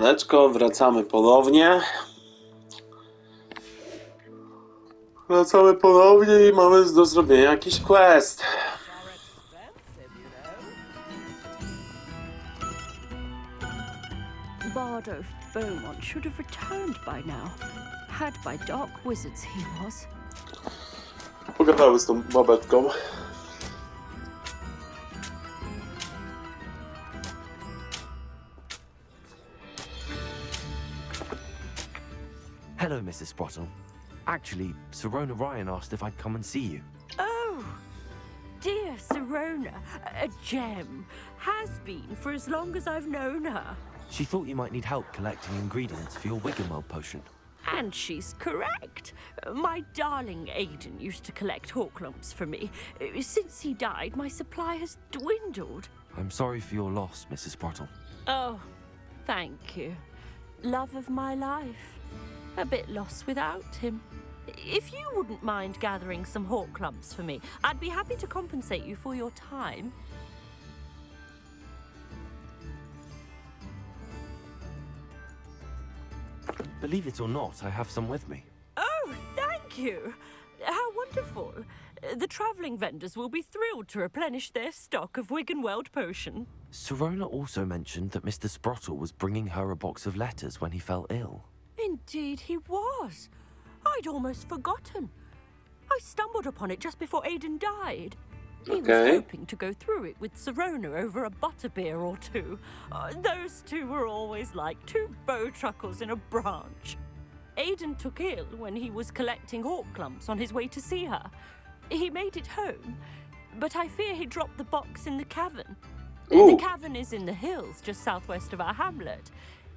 Leczko, wracamy ponownie. Wracamy ponownie i mamy do zrobienia jakiś quest. Bardo Beaumont should have returned by now. Had by dark wizards he was. Pogadały z tą babetką. Hello, Mrs. Sprottle. Actually, Sirona Ryan asked if I'd come and see you. Oh, dear Sirona, a gem. Has been for as long as I've known her. She thought you might need help collecting ingredients for your Wiggenweld potion. And she's correct. My darling Aidan used to collect hawklumps for me. Since he died, my supply has dwindled. I'm sorry for your loss, Mrs. Sprottle. Oh, thank you. Love of my life. A bit lost without him. If you wouldn't mind gathering some hawklumps for me, I'd be happy to compensate you for your time. Believe it or not, I have some with me. Oh, thank you. How wonderful. The travelling vendors will be thrilled to replenish their stock of Wiggenweld potion. Sirona also mentioned that Mr. Sprottle was bringing her a box of letters when he fell ill. Indeed he was. I'd almost forgotten. I stumbled upon it just before Aidan died. He was hoping to go through it with Sirona over a butterbeer or two. Those two were always like two bowtruckles in a branch. Aidan took ill when he was collecting hawklumps on his way to see her. He made it home, but I fear he dropped the box in the cavern. Ooh. The cavern is in the hills just southwest of our hamlet.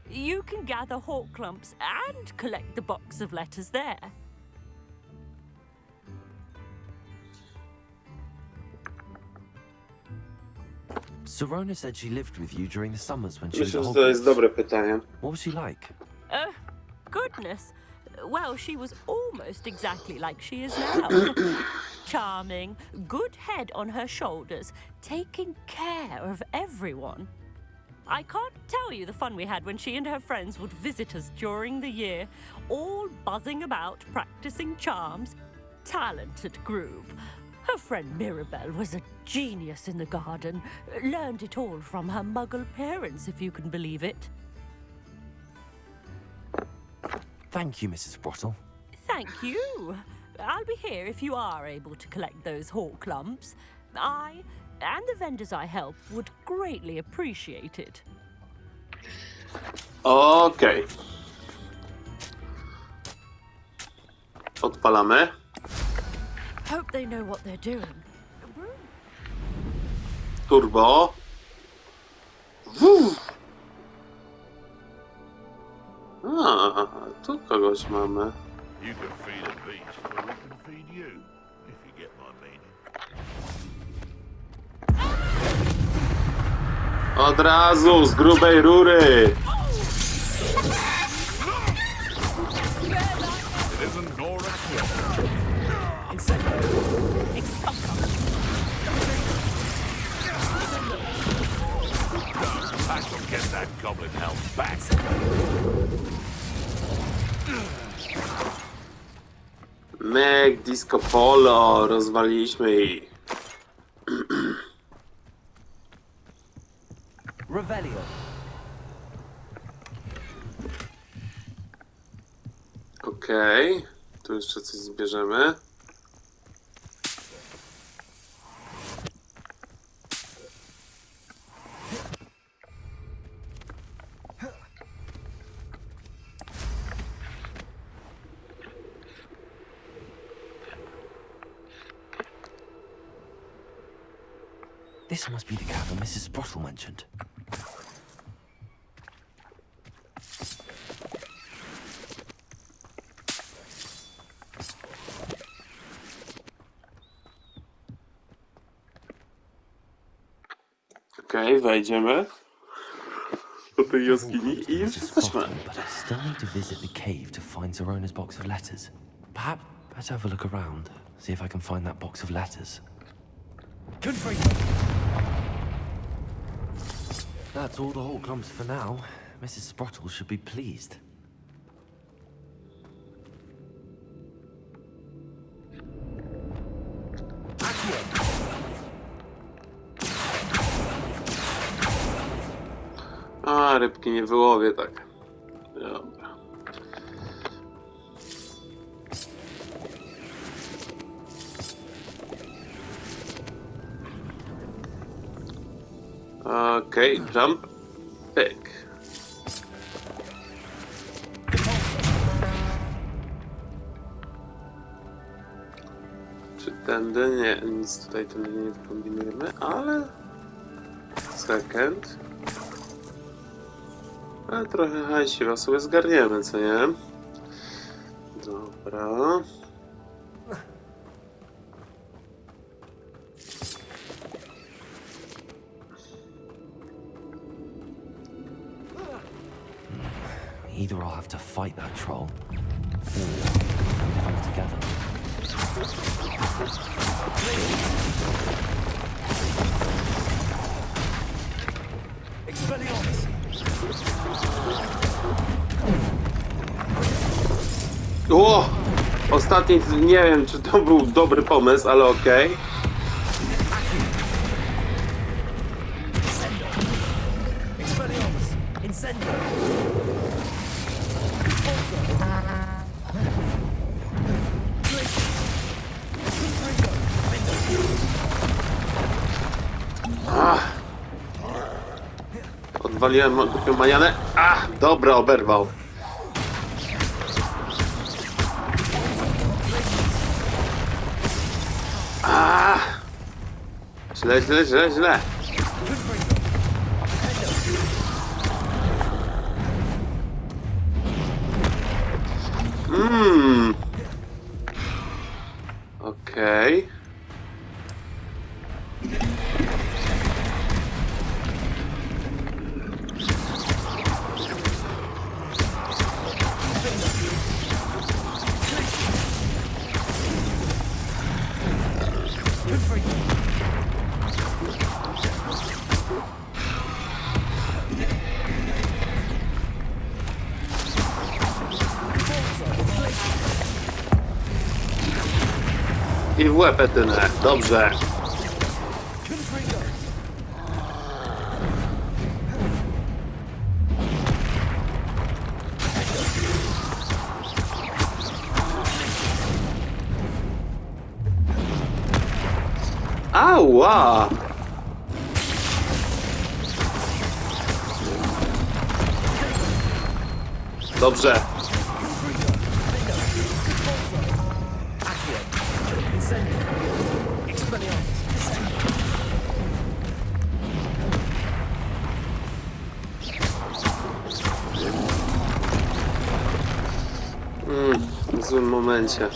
You can gather hawklumps and collect the box of letters there. Sirona said she lived with you during the summers when she was Myślę, at że to jest Hogwarts. dobre pytanie. What was she like? Goodness. Well, she was almost exactly like she is now. Charming, good head on her shoulders, taking care of everyone. I can't tell you the fun we had when she and her friends would visit us during the year, all buzzing about, practicing charms. Talented group. Her friend Mirabelle was a genius in the garden. Learned it all from her muggle parents, if you can believe it. Thank you, Mrs. Sprottle. Thank you. I'll be here if you are able to collect those hawklumps. I and the vendors I help would greatly appreciate it. Okej. Odpalamy. Hope they know what they're doing. Turbo. Tu kogoś mamy. You can feed a beast, or we can feed you, if you get my meaning. Od razu, z grubej rury. It isn't Nora Swan. I shall get that goblin help back. Meg, Disco Polo, rozwaliliśmy ich. Revelio. Okej, tu jeszcze coś zbierzemy. This must be the cavern Mrs. Sprottle mentioned. Okej, wejdziemy do tej jaskini i już Mrs. jesteśmy. Sprottle, but I still need to visit the cave to find Sirona's box of letters. Perhaps let's have a look around, see if I can find that box of letters. Good for you. That's all the hawklumps for now. Mrs. Sprottle should be pleased. A, rybki nie wyłowię tak. Dobra. Okej, jump. Pyk. Czy tędy? Nie, nic tutaj tędy nie kombinujemy, ale... Second. Ale trochę hajsiwa sobie zgarniemy, co nie? Dobra. Either I'll have to fight that troll, or we'll come together. O! Ostatni, nie wiem, czy to był dobry pomysł, ale okej. Odwaliłem głupią manianę. Dobra, oberwał. Źle. Okej. I w łeb etynę. Dobrze. Ała! Dobrze. W złym momencie.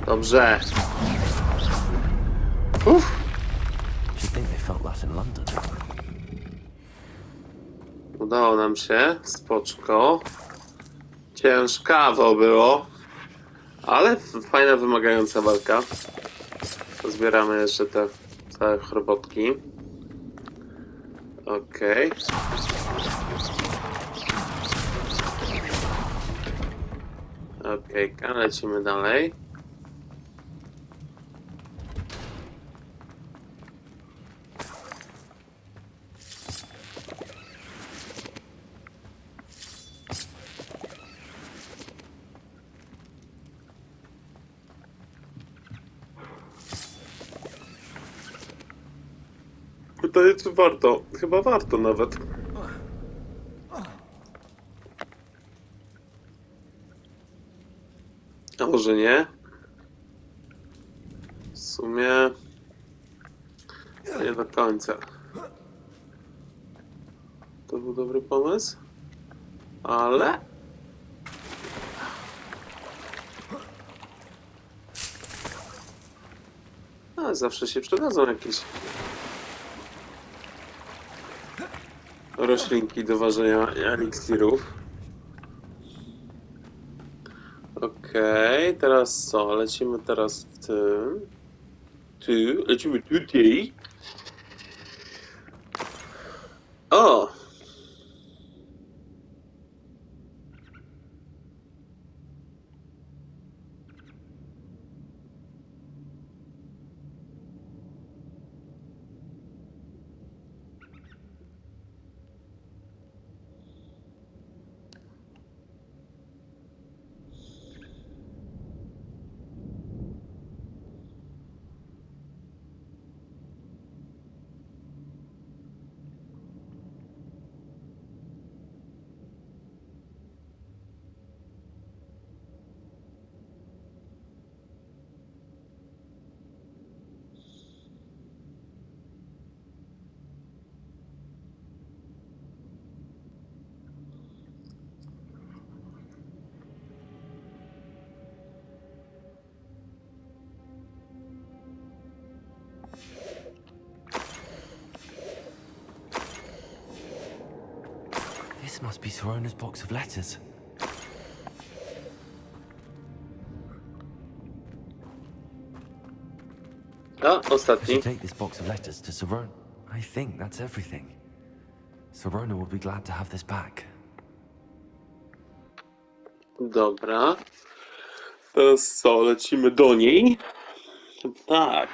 Dobrze. Should think they felt that in London. Udało nam się. Spoczko. Ciężkawo było. Ale fajna, wymagająca walka. Zbieramy jeszcze te całe chrobotki. Okej. Okej, lecimy dalej. Pytanie, czy warto? Chyba warto nawet. A może nie? W sumie... nie do końca. To był dobry pomysł. Ale... zawsze się przydadzą jakieś... roślinki do ważenia eliksirów. Okej, teraz co? Lecimy teraz w tym. Lecimy tutaj. O! This must be Sorona's box of letters. O, I ostatni. should take this box of letters to Sorona. I think that's everything. Sorona will be glad to have this back. Dobra. Teraz co, lecimy do niej? Tak.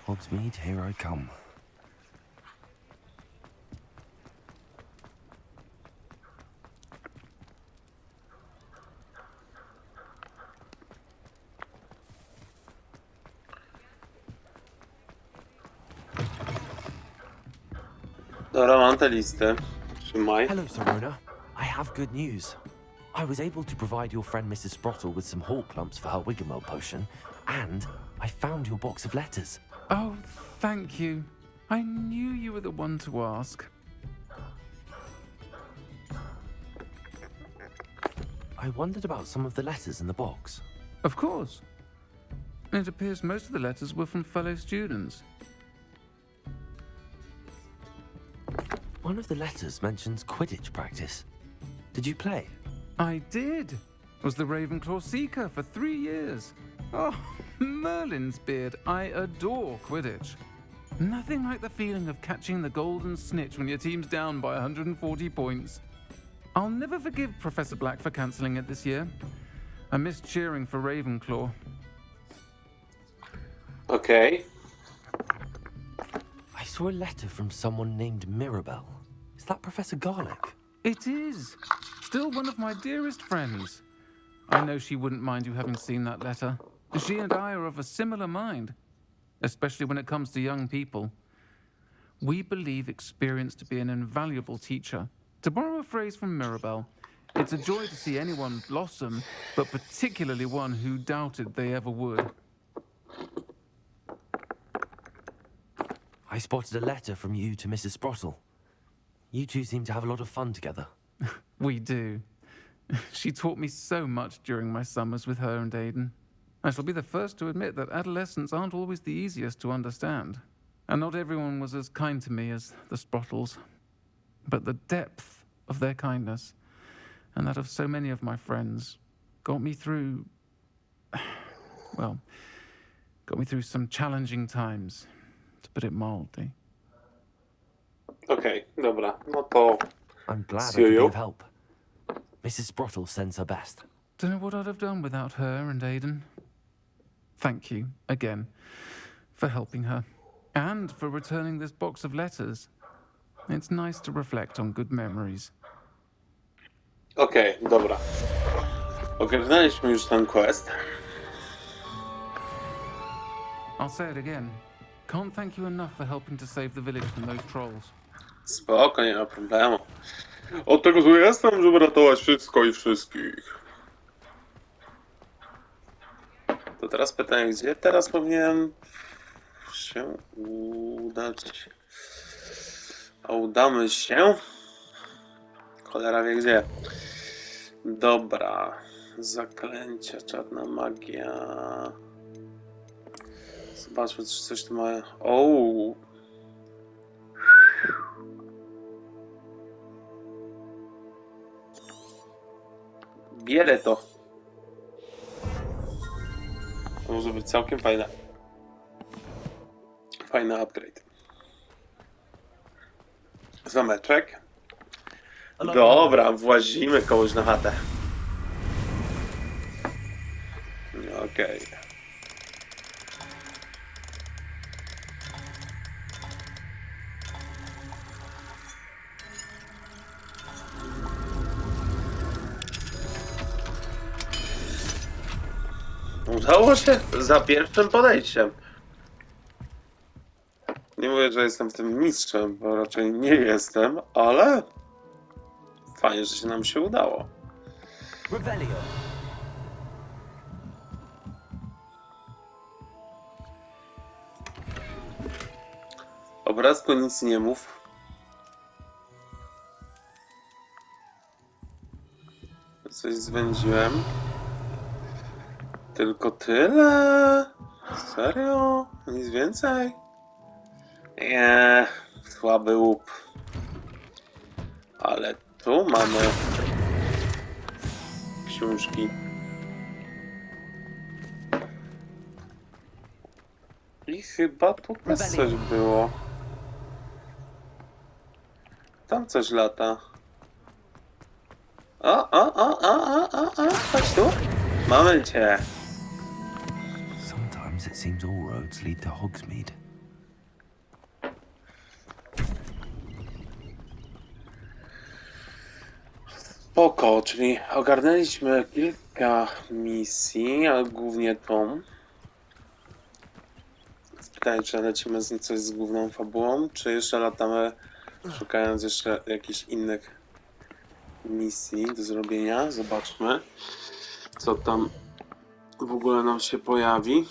Hogsmeade, here I come. Dobra, mam tę listę. Trzymaj. Hello, Sorona. I have good news. I was able to provide your friend Mrs. Sprottle with some hawk lumps for her Wiggenweld potion, and I found your box of letters. Oh, thank you. I knew you were the one to ask. I wondered about some of the letters in the box. Of course. It appears most of the letters were from fellow students. One of the letters mentions Quidditch practice. Did you play? I did. Was the Ravenclaw Seeker for 3 years. Oh, Merlin's beard. I adore Quidditch. Nothing like the feeling of catching the golden snitch when your team's down by 140 points. I'll never forgive Professor Black for cancelling it this year. I missed cheering for Ravenclaw. Okej. I saw a letter from someone named Mirabelle. Is that Professor Garlick? It is. Still one of my dearest friends. I know she wouldn't mind you having seen that letter. She and I are of a similar mind, especially when it comes to young people. We believe experience to be an invaluable teacher. To borrow a phrase from Mirabelle, it's a joy to see anyone blossom, but particularly one who doubted they ever would. I spotted a letter from you to Mrs. Sprottle. You two seem to have a lot of fun together. We do. She taught me so much during my summers with her and Aidan. I shall be the first to admit that adolescents aren't always the easiest to understand. And not everyone was as kind to me as the Sprottles. But the depth of their kindness, and that of so many of my friends, got me through... well, got me through some challenging times, to put it mildly. Okej, dobra. No to I'm glad I See could be you. of help. Mrs. Sprottle sends her best. Don't know what I'd have done without her and Aidan. Thank you, again, for helping her. And for returning this box of letters. It's nice to reflect on good memories. Okej, dobra. Ogarnęliśmy już ten quest. I'll say it again. Can't thank you enough for helping to save the village from those trolls. Spoko, nie ma problemu. Od tego tu jestem, żeby ratować wszystko i wszystkich. To teraz pytanie, gdzie teraz powinienem się udać? A udamy się? Cholera wie gdzie. Dobra. Zaklęcia, czarna magia. Zobaczmy, czy coś tu ma. O. Bierę to. To może być całkiem fajne. Fajny upgrade. Zameczek. Dobra, włazimy komuś na chatę. Okej. Udało się za pierwszym podejściem. Nie mówię, że jestem w tym mistrzem, bo raczej nie jestem, ale fajnie, że się nam się udało. Revelio. Obrazku nic nie mów. Coś zwędziłem. Tylko tyle? Serio? Nic więcej? Nie, słaby łup. Ale tu mamy książki. I chyba tu też coś było. Tam coś lata. Chodź tu. Mamy cię. Sometimes it seems all roads lead to Hogsmeade. Spoko, czyli ogarnęliśmy kilka misji, ale głównie tą. Pytanie, czy lecimy z coś z główną fabułą, czy jeszcze latamy szukając jeszcze jakichś innych misji do zrobienia. Zobaczmy, co tam w ogóle nam się pojawi.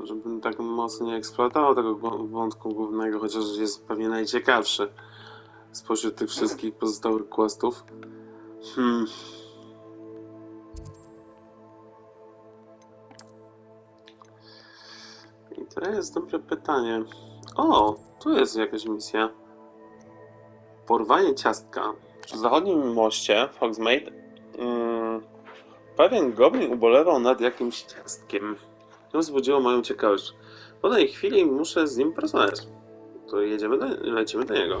Żebym tak mocno nie eksploatował tego wątku głównego, chociaż jest pewnie najciekawszy spośród tych wszystkich pozostałych questów. I to jest dobre pytanie. O, tu jest jakaś misja. Porwanie ciastka. Przy zachodnim moście w Hogsmeade pewien goblin ubolewał nad jakimś ciastkiem. To wzbudziło moją ciekawość. Po tej chwili muszę z nim porozmawiać. To lecimy do niego.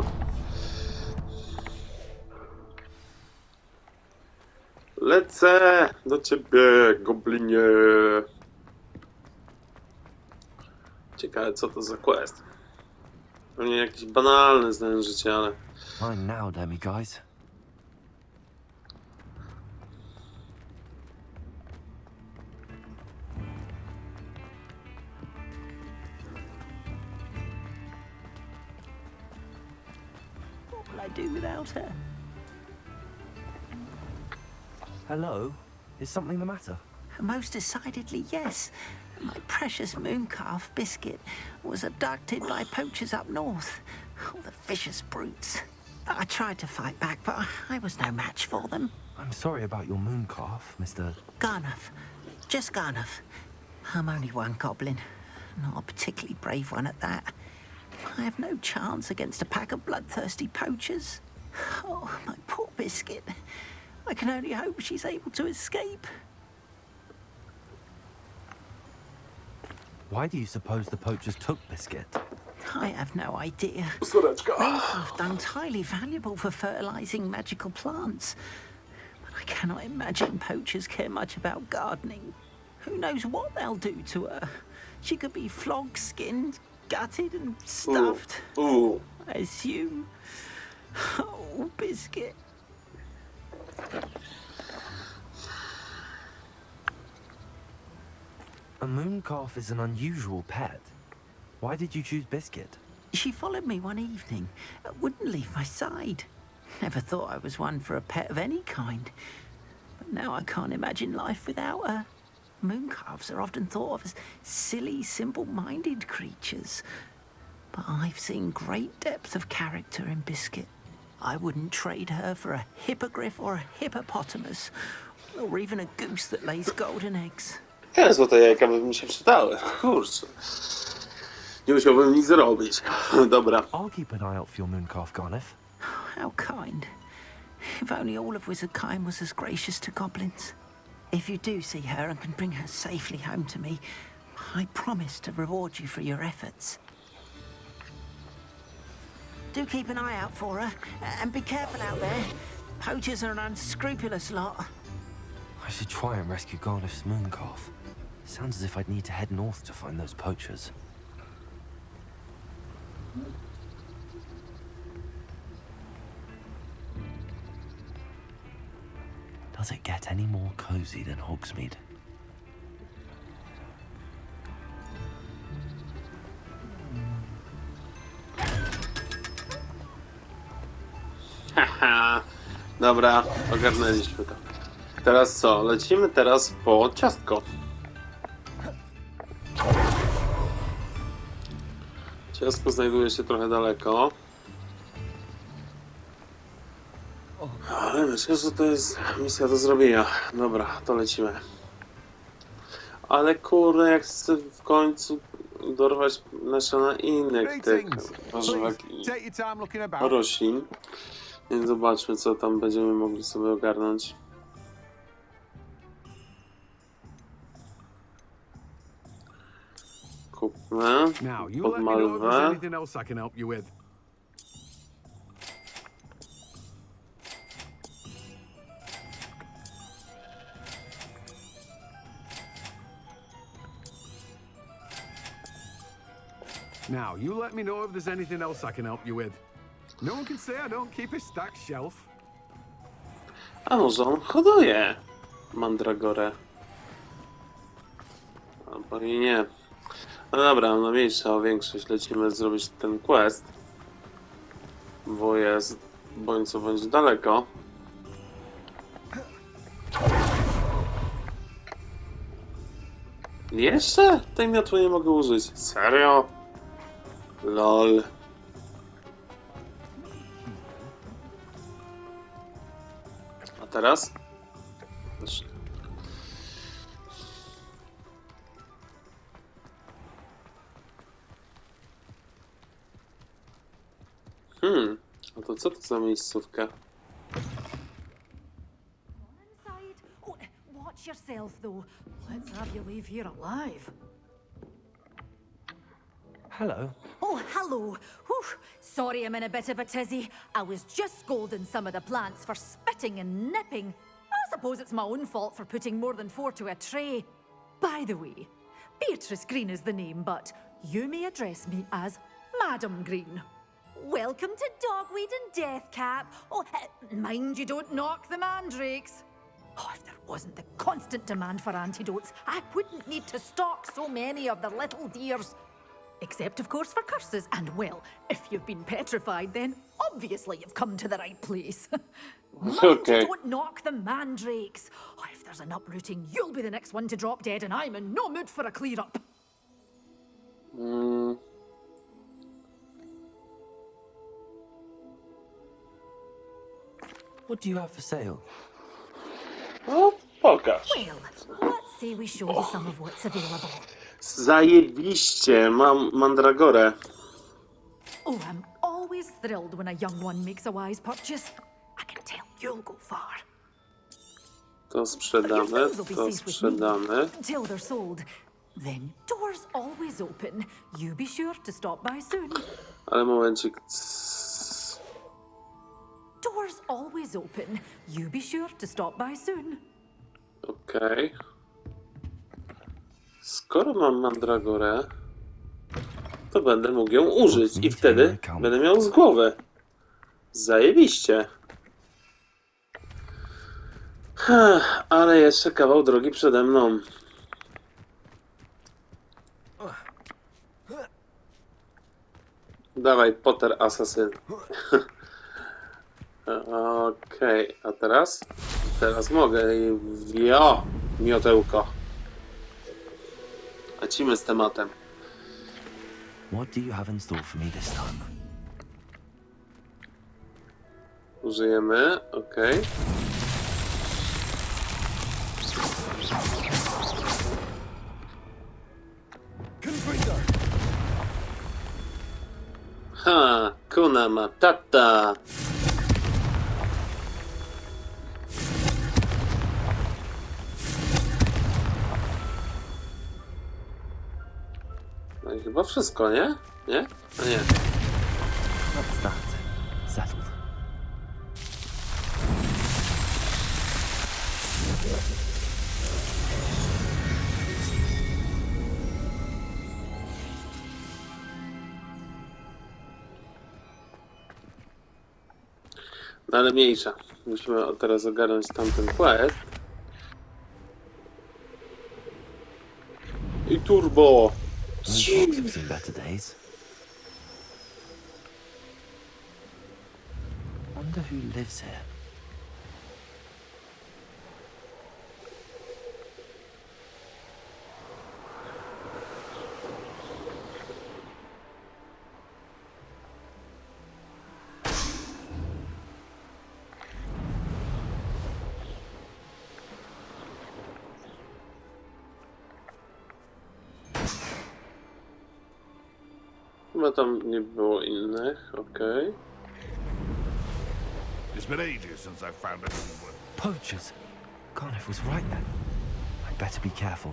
Lecę do ciebie, goblinie. Ciekawe, co to za quest. Pewnie jakiś banalny znając życie, ale... Mine now, Demi guys. What will I do without her? Hello? Is something the matter? Most decidedly, yes. My precious mooncalf biscuit was abducted by poachers up north. Oh, the vicious brutes. I tried to fight back, but I was no match for them. I'm sorry about your mooncalf, Mr. Garnuff. Just Garnuff. I'm only one goblin. Not a particularly brave one at that. I have no chance against a pack of bloodthirsty poachers. Oh, my poor biscuit. I can only hope she's able to escape. Why do you suppose the poachers took Biscuit? I have no idea. Córeczka. Mooncalf entirely valuable for fertilizing magical plants. But I cannot imagine poachers care much about gardening. Who knows what they'll do to her? She could be flogged, skinned, gutted and stuffed. I assume. Oh, Biscuit. A moon calf is an unusual pet. Why did you choose Biscuit? She followed me one evening, wouldn't leave my side. Never thought I was one for a pet of any kind. But now I can't imagine life without her. Moon calves are often thought of as silly, simple-minded creatures. But I've seen great depth of character in Biscuit. I wouldn't trade her for a hippogriff or a hippopotamus, or even a goose that lays golden eggs. Ja, złote jajka by mi się przydały. Kurczę. Nie musiałbym nic zrobić. Dobra. I'll keep an eye out for your moon calf, Garneth. How kind. If only all of Wizardkind was as gracious to goblins. If you do see her and can bring her safely home to me, I promise to reward you for your efforts. Do keep an eye out for her, and be careful out there. Poachers are an unscrupulous lot. I should try and rescue Garneth's moon calf. Sounds as if I'd need to head north to find those poachers. Does it get any more cozy than Hogsmeade? Haha. Dobra, ogarnęliśmy to. Teraz co? Lecimy teraz po ciastko. Ciastko znajduje się trochę daleko. Ale myślę, że to jest misja do zrobienia. Dobra, to lecimy. Ale kurde, jak chcę w końcu dorwać nasiona innych tych warzywek i roślin. Więc zobaczmy, co tam będziemy mogli sobie ogarnąć. Kupmy pod malwę. Now, you let me know if there's anything else I can help you with. No one can say I don't keep a stacked shelf. A może on hoduje mandragorę? Albo i nie. No dobra, no mniejsza o większość. Lecimy zrobić ten quest. Bo jest bądź co bądź daleko. Jeszcze? Tej miotły nie mogę użyć. Serio? LOL. A teraz? A to co to za miejscówka? Oh, watch yourself, though. Let's have you leave here alive. Hello. Oh, hello. Whew. Sorry I'm in a bit of a tizzy. I was just scolding some of the plants for spitting and nipping. I suppose it's my own fault for putting more than 4 to a tray. By the way, Beatrice Green is the name, but you may address me as Madam Green. Welcome to Dogweed and Deathcap. Oh, mind you don't knock the mandrakes. Oh, if there wasn't the constant demand for antidotes, I wouldn't need to stock so many of the little dears. Except, of course, for curses. And, well, if you've been petrified, then obviously you've come to the right place. Mind Okay. you don't knock the mandrakes. Oh, if there's an uprooting, you'll be the next one to drop dead, and I'm in no mood for a clear-up. What do you have for sale? No, pokaż. Well, let's say we show you some of what's available. Zajebiście, mam mandragorę. Oh, I'm always thrilled when a young one makes a wise purchase. I can tell you'll go far. To sprzedamy, to sprzedamy. Till they're sold. Then doors always open. You be sure to stop by soon. Ale momencik. Doors always open. You be sure to stop by soon. Okej. Skoro mam mandragorę, to będę mógł ją użyć i wtedy będę miał z głowy. Zajebiście. Ale jeszcze kawał drogi przede mną. Dawaj, Potter Assassin. Okej, a teraz? Teraz mogę. Jo, miotełko. Lecimy z tematem. What do you have in store for me this time? Użyjemy, okej. Ha, kuna matata. No i chyba wszystko, nie? Nie? A nie. That's that. Settled. No ale mniejsza. Musimy teraz ogarnąć tamten quest. I turbo! These dogs have seen better days. Wonder who lives here. Chyba tam nie było innych, okej. It's been ages since I found a new one. Poachers. Carniff was right then. I'd better be careful.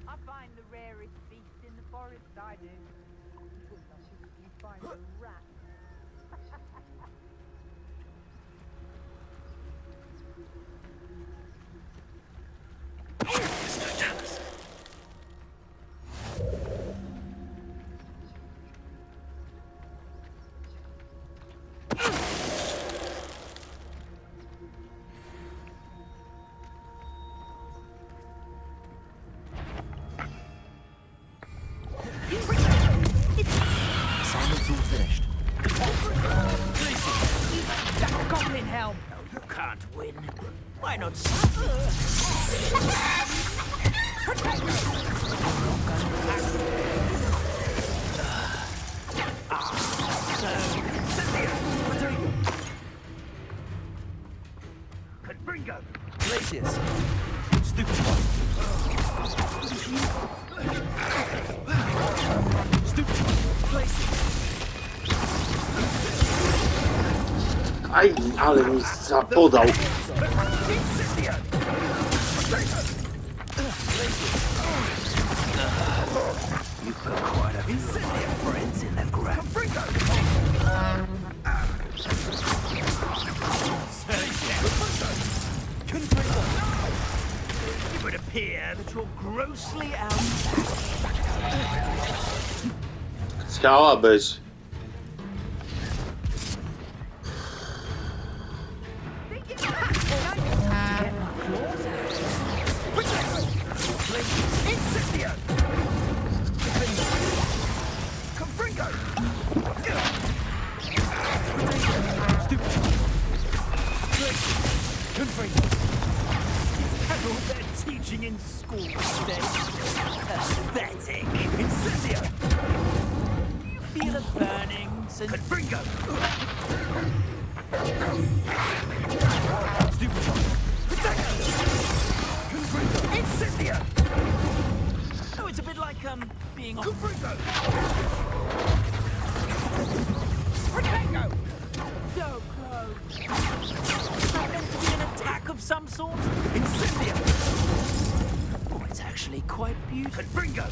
I find the rarest beast in the forest, I do. You find a rat. Assignment's all finished. That goblin helm! No, you can't win. Why not? Confringo! Glacius. Stupid one. Stupid one. Glacius. Aj, ale mi zapodał. You've got quite a few of my friends in the grab. It would appear that you're grossly out. Chciała być. Incendio! Confringo! Confringo! Is that all they're teaching in school today? Pathetic! Incendio! Do you feel a burning? Confringo! Oh, it's a bit like, being on... Potato! So close. Is that meant to be an attack of some sort? Incendio! Oh, it's actually quite beautiful. Bingo!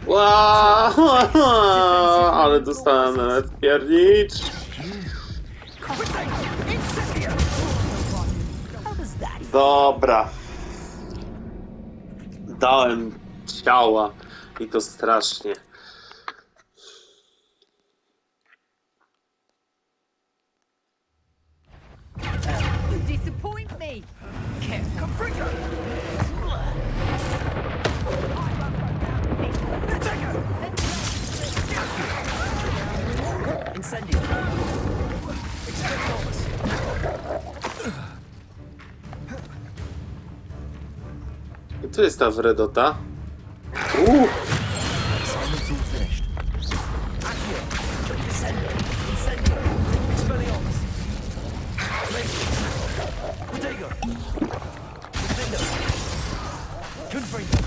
Wow, ale dostałem nawet piernicz. Dobra. Dałem ciała i to strasznie. You disappoint me. Incendio! Expelliarmus! I tu jest ta wredota. Assignment's all finished. Accio! Incendio! Incendio! Expelliarmus! Potato! Defendo! Confringo!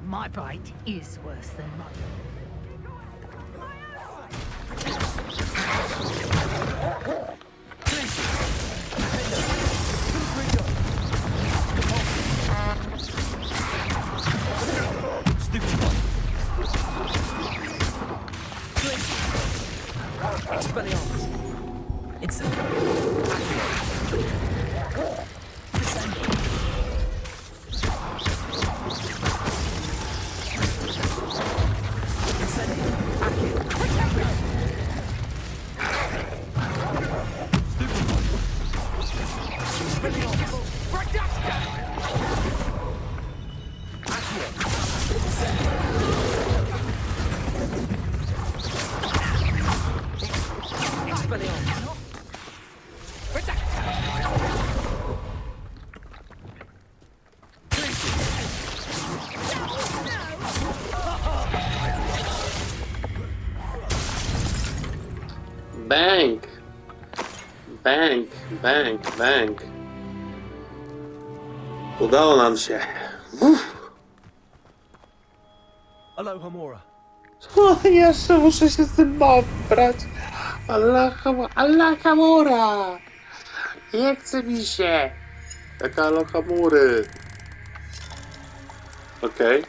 My bite is worse than mine. Expelliarmus! Incendio! Descendo! Incendio! Accio! Expelliarmus! Accio! Incendio! Expelliarmus! Bang! Bang, bang, bang. Udało nam się. Aloha Mora. O, jeszcze muszę się z tym pobrać. Allahamura! Nie chce mi się. Jaka Allahamury. Okej.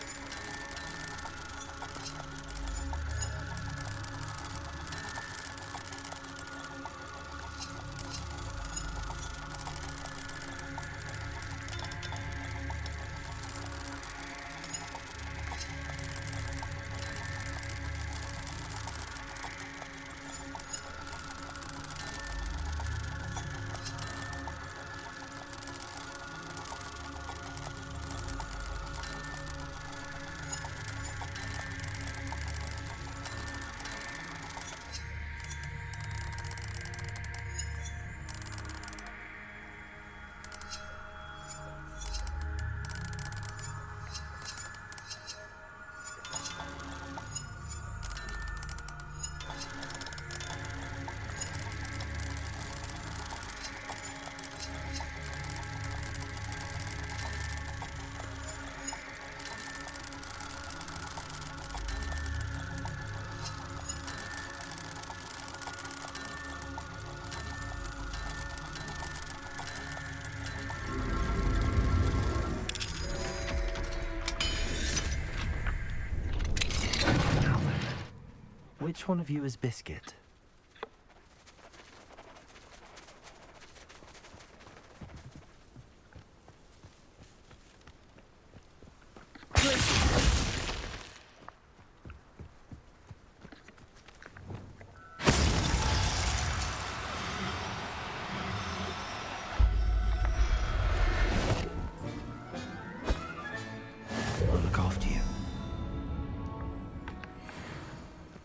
Which one of you is Biscuit?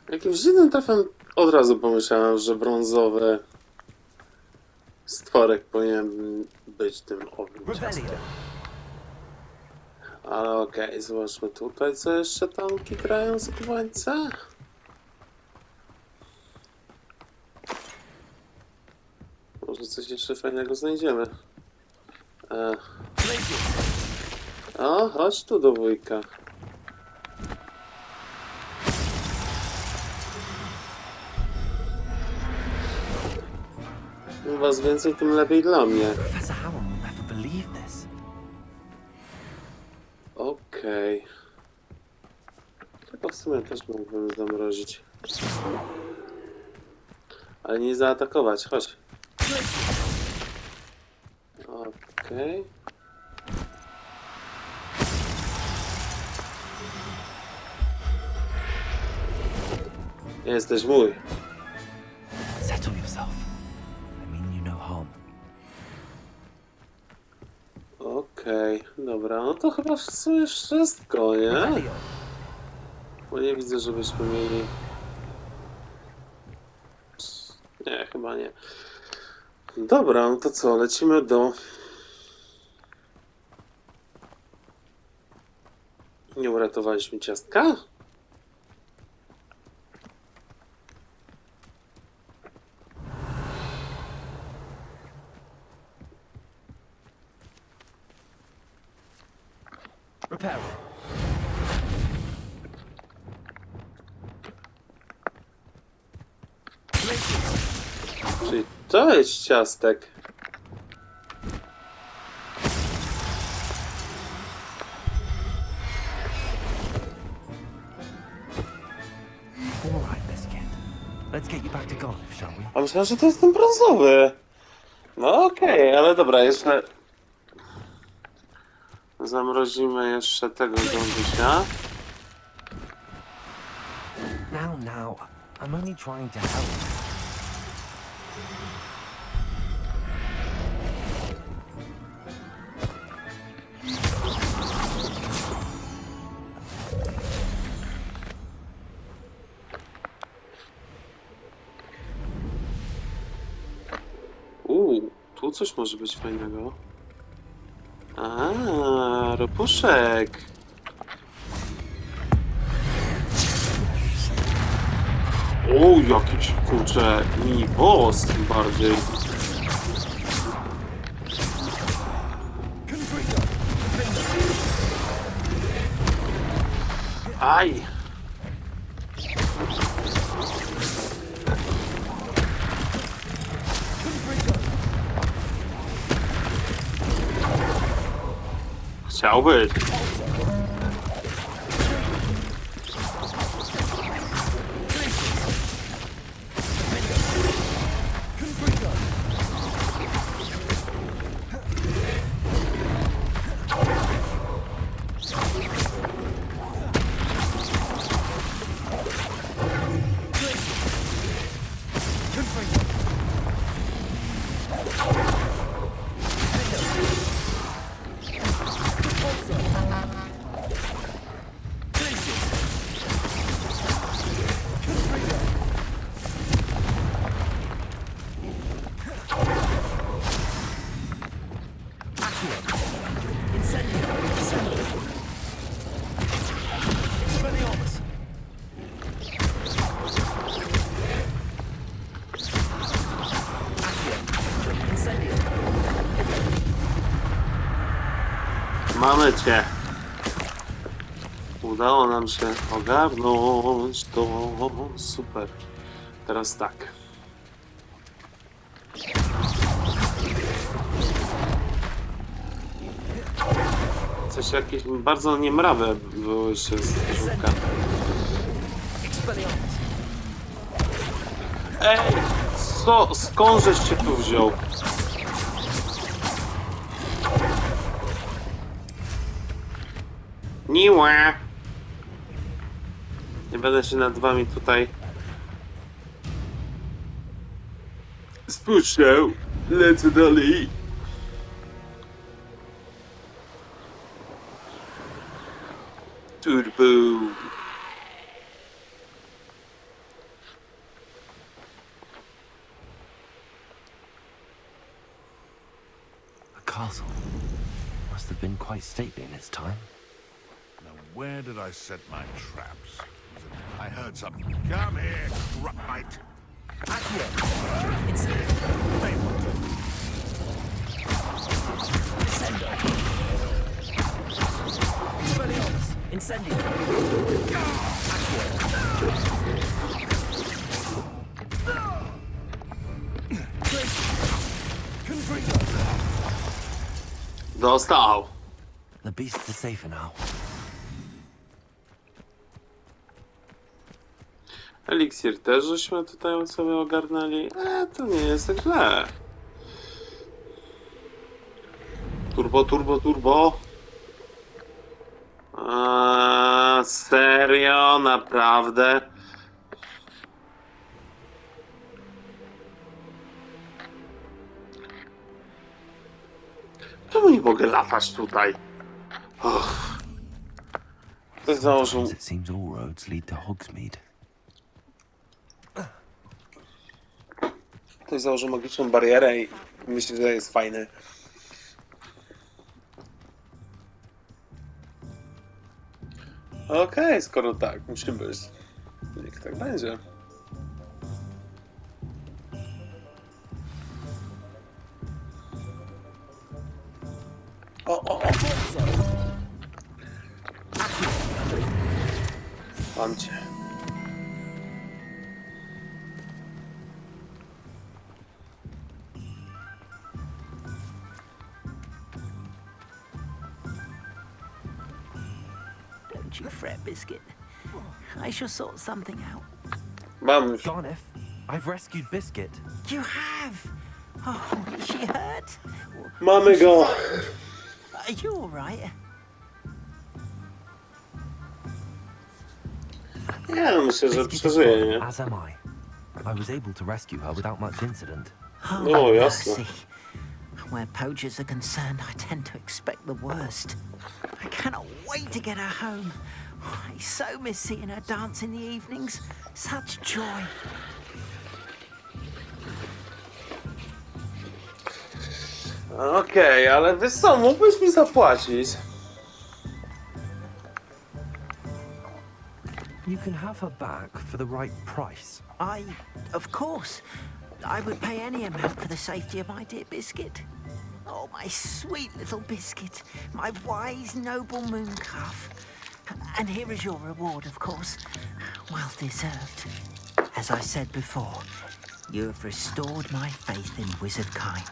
Jakimś dziwnym trafem od razu pomyślałem, że brązowy stworek powinien być tym owym ciastkiem. Ale okej, zobaczmy tutaj, co jeszcze tam kitrają skubańce. Może coś jeszcze fajnego znajdziemy. O, chodź tu do wujka. Im was więcej, tym lepiej dla mnie. Professor Howard will never believe this. Okej. Chyba w sumie też mógłbym zamrozić. Ale nie zaatakować, chodź. Okej. Jesteś mój. Settle yourself. I mean you no harm. Okej, dobra, no to chyba w sumie wszystko, nie? Bo nie widzę, żebyśmy mieli... Nie, chyba nie. Dobra, no to co, lecimy do... Nie uratowaliśmy ciastka? Repair. Czyli to jest ciastek. All right, Biscuit. Let's get you back to Garliff, shall we? A myślałem, że to jest ten brązowy. No okej, ale dobra, jeszcze... Zamrozimy jeszcze tego gądusia. Now. I'm only trying to help. Tu coś może być fajnego. A, ropuszek. O, jakiś kurczę mini boss tym bardziej. Aj! Chciałbyś. Mamy cię. Udało nam się ogarnąć to. Super. Teraz tak. Coś jakieś bardzo niemrawe były się z żółka. Ej! Co? Skąd żeś się tu wziął? Miła! Nie będę się nad wami tutaj spuszczał. Lecę dalej. Turbo. stately in its time. Now, where did I set my traps? I heard something. Come here, right. Accio! Incendio! Sendo! Expelliarmus! Incendio! Dostał. The beasts are safer now. Eliksir też żeśmy tutaj sobie ogarnęli. To nie jest tak źle. Turbo, turbo, turbo. Serio? Naprawdę? Czemu nie mogę latać tutaj? Ktoś założył... It seems all roads lead to Hogsmeade. Ktoś założył magiczną barierę i myślę, że jest fajny. Okej, skoro tak, musi być. Niech tak będzie. O! Mam cię. Don't you fret, Biscuit. I shall sort something out. Mam już. Garneth, I've rescued Biscuit. You have? Oh, is she hurt? Mamy go! Are you all right? Ja myślę, że Biscuit is przeżyje, fine, nie? as am I. I was able to rescue her without much incident. No, jasne. mercy. Where poachers are concerned, I tend to expect the worst. I cannot wait to get her home. I so miss seeing her dance in the evenings. Such joy. Okej, ale wiesz co, mógłbyś mi zapłacić? You can have her back for the right price. Of course, I would pay any amount for the safety of my dear Biscuit. Oh, my sweet little Biscuit, my wise, noble moon calf. And here is your reward, of course. Well deserved. As I said before, you have restored my faith in wizard kind.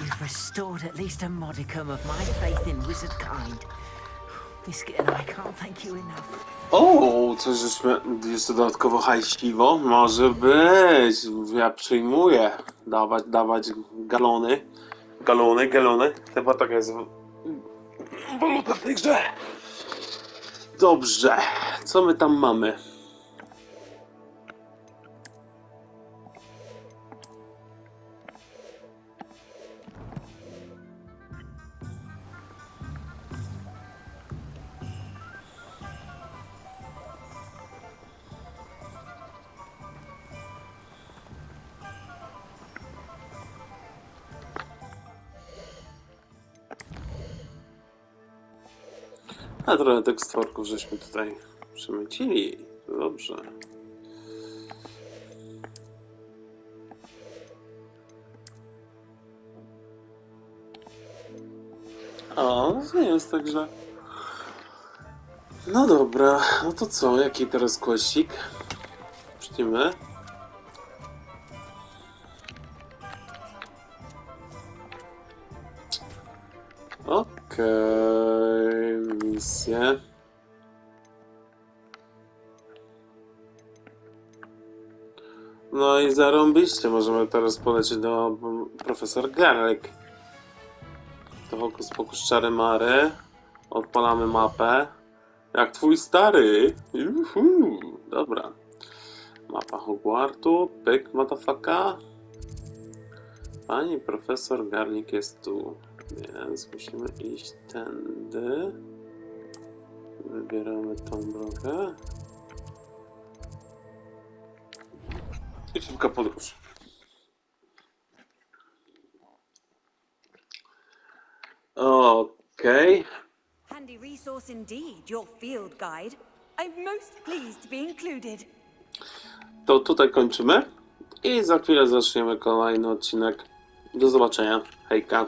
You've restored at least a modicum of my faith in wizard kind. Biscuit and I can't thank you enough. O, coś żeśmy jeszcze dodatkowo hajsiwo? Może być. Ja przyjmuję. Dawać galony. Galony. Chyba taka jest waluta w tej grze. Dobrze. Co my tam mamy? A trochę tych stworków żeśmy tutaj przemycili. Dobrze. O, nie jest tak źle. No dobra, no to co? Jaki teraz kwestik? Przecimy. Okej, misję. No i zarąbiście, możemy teraz polecieć do profesor Garlic. To hokus pokus czary mary. Odpalamy mapę. Jak twój stary. Juhu. Dobra. Mapa Hogwartu. Pyk, motherfucka. Pani profesor Garlic jest tu. Więc musimy iść tędy. Wybieramy tą drogę. I szybka podróż. Okej. Handy resource indeed, your field guide. I'm most pleased to be included. To tutaj kończymy i za chwilę zaczniemy kolejny odcinek. Do zobaczenia. Hejka.